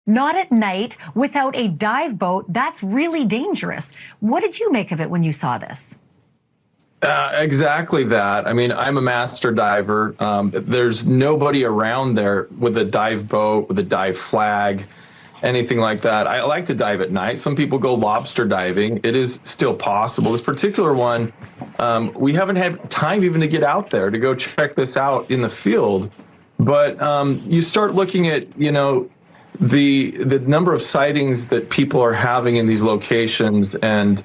Not at night without a dive boat. That's really dangerous. What did you make of it when you saw this? Exactly that. I mean, I'm a master diver. There's nobody around there with a dive boat, with a dive flag, anything like that. I like to dive at night. Some people go lobster diving. It is still possible. This particular one, we haven't had time even to get out there to go check this out in the field. But you start looking at, the number of sightings that people are having in these locations, and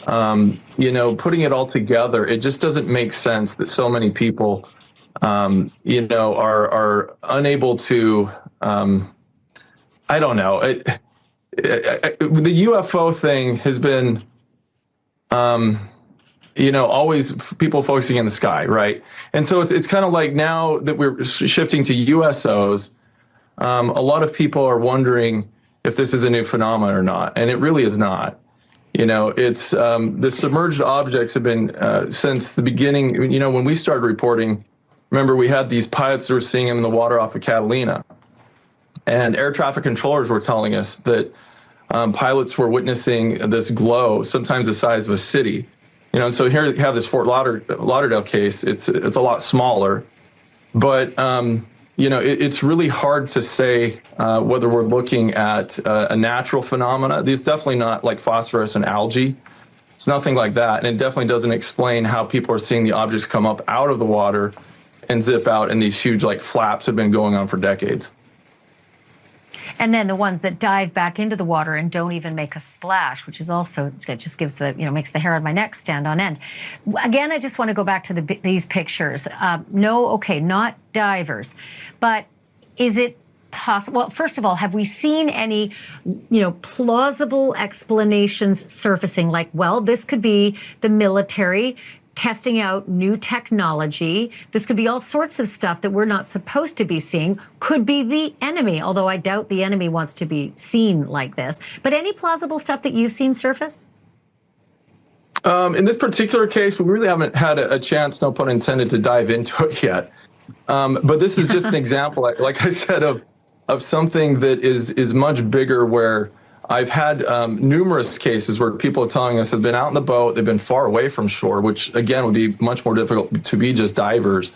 putting it all together, it just doesn't make sense that so many people, are unable to. I don't know. The UFO thing has been, always people focusing in the sky, right? And so it's kind of like now that we're shifting to USOs, a lot of people are wondering if this is a new phenomenon or not, and it really is not. It's the submerged objects have been since the beginning. When we started reporting, remember we had these pilots that were seeing them in the water off of Catalina, and air traffic controllers were telling us that pilots were witnessing this glow, sometimes the size of a city. And so here you have this Fort Lauderdale case. It's a lot smaller, but it's really hard to say whether we're looking at a natural phenomena. These definitely not like phosphorus and algae. It's nothing like that. And it definitely doesn't explain how people are seeing the objects come up out of the water and zip out, and these huge like flaps have been going on for decades. And then the ones that dive back into the water and don't even make a splash, which is also, it just gives makes the hair on my neck stand on end. Again, I just want to go back to these pictures. Not divers, but is it possible? Well, first of all, have we seen any, plausible explanations surfacing? Like, well, this could be the military testing out new technology. This could be all sorts of stuff that we're not supposed to be seeing. Could be the enemy, although I doubt the enemy wants to be seen like this. But any plausible stuff that you've seen surface? In this particular case, we really haven't had a chance, no pun intended, to dive into it yet. But this is just an example, like I said, of something that is much bigger, where I've had numerous cases where people are telling us have been out in the boat, they've been far away from shore, which again would be much more difficult to be just divers.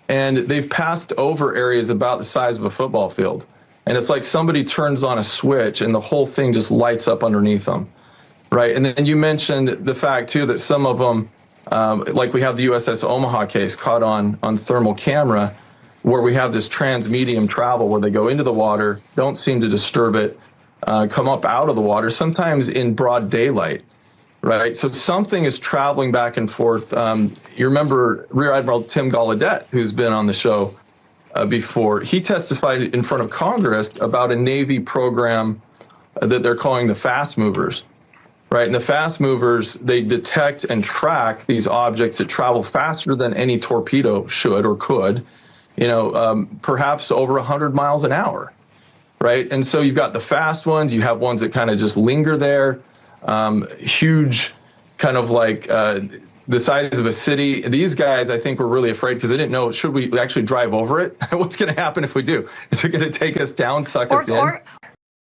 And they've passed over areas about the size of a football field. And it's like somebody turns on a switch and the whole thing just lights up underneath them, right? And then you mentioned the fact too that some of them, like we have the USS Omaha case caught on thermal camera, where we have this transmedium travel where they go into the water, don't seem to disturb it, come up out of the water, sometimes in broad daylight, right? So something is traveling back and forth. You remember Rear Admiral Tim Gallaudet, who's been on the show before. He testified in front of Congress about a Navy program that they're calling the fast movers, right? And the fast movers, they detect and track these objects that travel faster than any torpedo should or could, perhaps over 100 miles an hour. Right. And so you've got the fast ones, you have ones that kind of just linger there, huge, kind of like the size of a city. These guys, I think, were really afraid because they didn't know, should we actually drive over it? What's going to happen if we do? Is it going to take us down, suck us in?